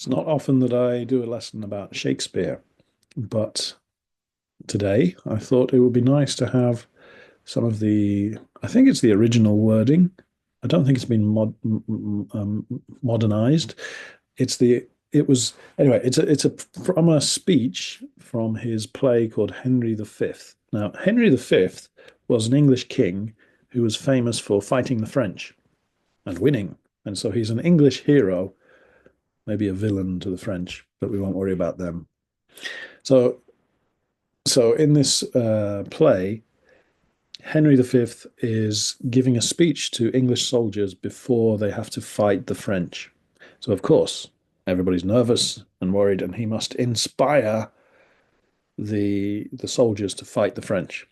It's not often that I do a lesson about Shakespeare, but today I thought it would be nice to have some of I think it's the original wording. I don't think it's been modernized. It's the, it was, anyway, from a speech from his play called Henry V. Now, Henry V was an English king who was famous for fighting the French and winning. And so he's an English hero, maybe a villain to the French, but we won't worry about them. So, so in this play, Henry V is giving a speech to English soldiers before they have to fight the French. So, of course, everybody's nervous and worried, and he must inspire the soldiers to fight the French.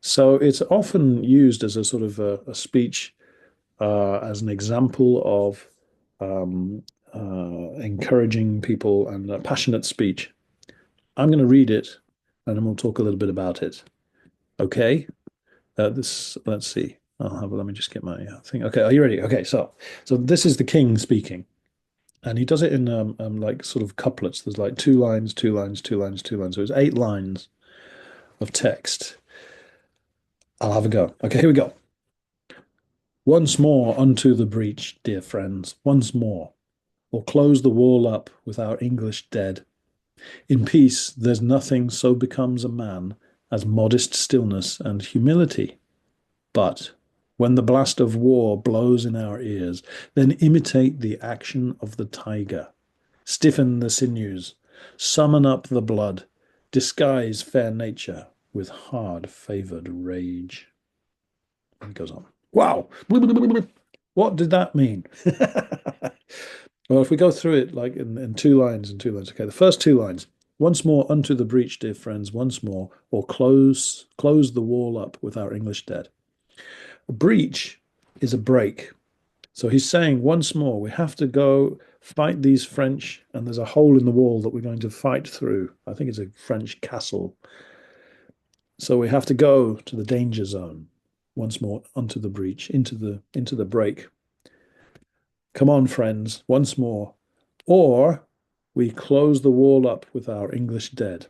So it's often used as a sort of a speech as an example of encouraging people and a passionate speech. I'm going to read it, and then we'll talk a little bit about it. Okay. Let's see. Let me just get my thing. Okay, are you ready? Okay, so this is the king speaking, and he does it in like sort of couplets. There's like two lines, two lines, two lines, two lines. So it's 8 lines of text. I'll have a go. Okay, here we go. Once more unto the breach, dear friends, once more, or close the wall up with our English dead. In peace, there's nothing so becomes a man as modest stillness and humility. But when the blast of war blows in our ears, then imitate the action of the tiger. Stiffen the sinews, summon up the blood, disguise fair nature with hard favoured rage. And it goes on. Wow! What did that mean? Well, if we go through it like in 2 lines and 2 lines, okay, the first 2 lines. Once more unto the breach, dear friends, once more, or close the wall up with our English dead. A breach is a break. So he's saying once more, we have to go fight these French, and there's a hole in the wall that we're going to fight through. I think it's a French castle. So we have to go to the danger zone once more onto the breach, into the break. Come on, friends, once more. Or we close the wall up with our English dead.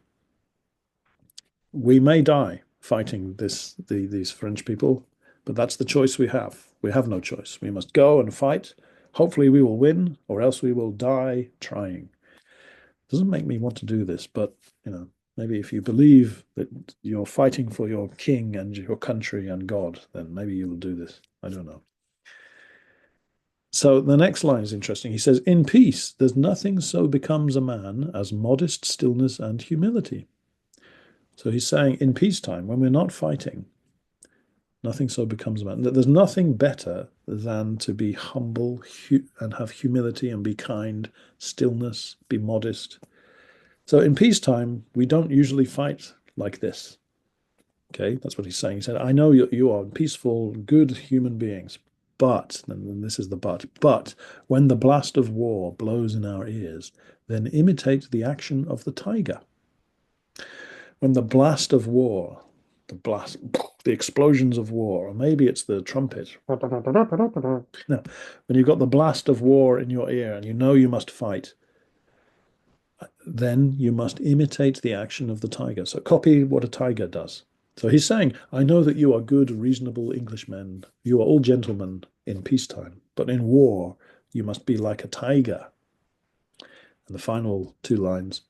We may die fighting these French people, but that's the choice we have. We have no choice. We must go and fight. Hopefully we will win, or else we will die trying. Doesn't make me want to do this, but maybe if you believe that you're fighting for your king and your country and God, then maybe you will do this. I don't know. So the next line is interesting. He says, in peace, there's nothing so becomes a man as modest stillness and humility. So he's saying in peacetime, when we're not fighting, nothing so becomes a man. There's nothing better than to be humble and have humility and be kind, stillness, be modest. So in peacetime, we don't usually fight like this. Okay, that's what he's saying. He said, I know you are peaceful, good human beings, but, and this is the but when the blast of war blows in our ears, then imitate the action of the tiger. When the blast of war, the explosions of war, or maybe it's the trumpet. No, when you've got the blast of war in your ear and you know you must fight, then you must imitate the action of the tiger. So copy what a tiger does. So he's saying, I know that you are good, reasonable Englishmen. You are all gentlemen in peacetime, but in war, you must be like a tiger. And the final 2 lines.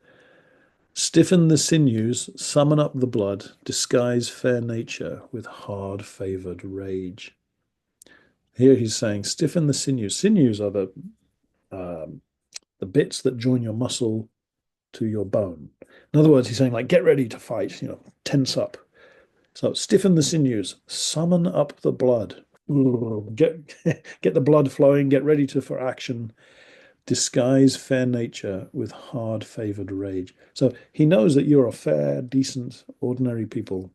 Stiffen the sinews, summon up the blood, disguise fair nature with hard favoured rage. Here he's saying, stiffen the sinews. Sinews are the bits that join your muscle to your bone. In other words, he's saying, like, get ready to fight, tense up. So stiffen the sinews, summon up the blood. Get get the blood flowing, get ready for action. Disguise fair nature with hard favoured rage. So he knows that you're a fair, decent, ordinary people,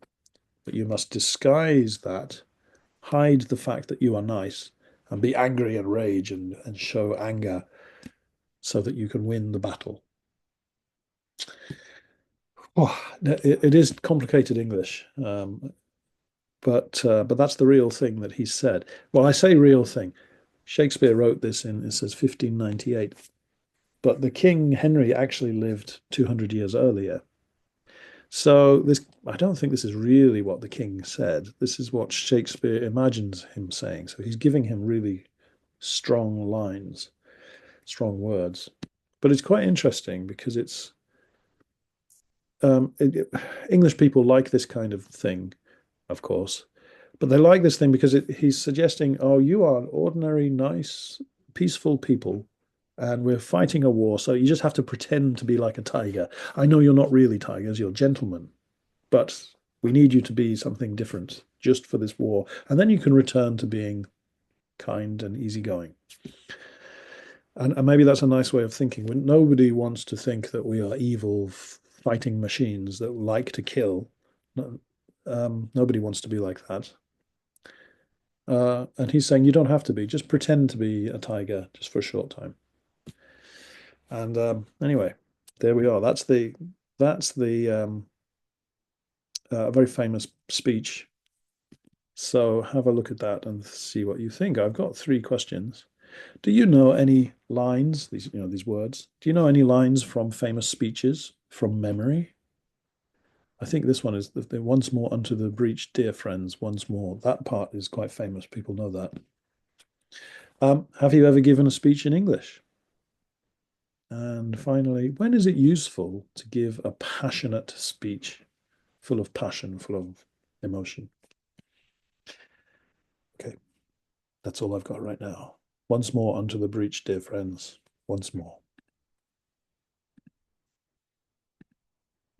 but you must disguise that, hide the fact that you are nice, and be angry and rage and show anger so that you can win the battle. Oh, it is complicated English, but that's the real thing that he said. Well, I say real thing. Shakespeare wrote this in, it says 1598. but the King Henry actually lived 200 years earlier. So this, I don't think this is really what the king said. This is what Shakespeare imagines him saying. So he's giving him really strong lines, strong words. But it's quite interesting because it's English people like this kind of thing, of course, but they like this thing because he's suggesting, oh, you are ordinary, nice, peaceful people, and we're fighting a war. So you just have to pretend to be like a tiger. I know you're not really tigers, you're gentlemen, but we need you to be something different just for this war. And then you can return to being kind and easygoing. And maybe that's a nice way of thinking. When nobody wants to think that we are evil fighting machines that like to kill. No, nobody wants to be like that. And he's saying you don't have to be. Just pretend to be a tiger just for a short time. And anyway, there we are. That's the very famous speech. So have a look at that and see what you think. I've got three questions. Do you know any lines, these words? Do you know any lines from famous speeches from memory? I think this one is the once more unto the breach, dear friends, once more. That part is quite famous. People know that. Have you ever given a speech in English? And finally, when is it useful to give a passionate speech, full of passion, full of emotion? Okay, that's all I've got right now. Once more unto the breach, dear friends. Once more.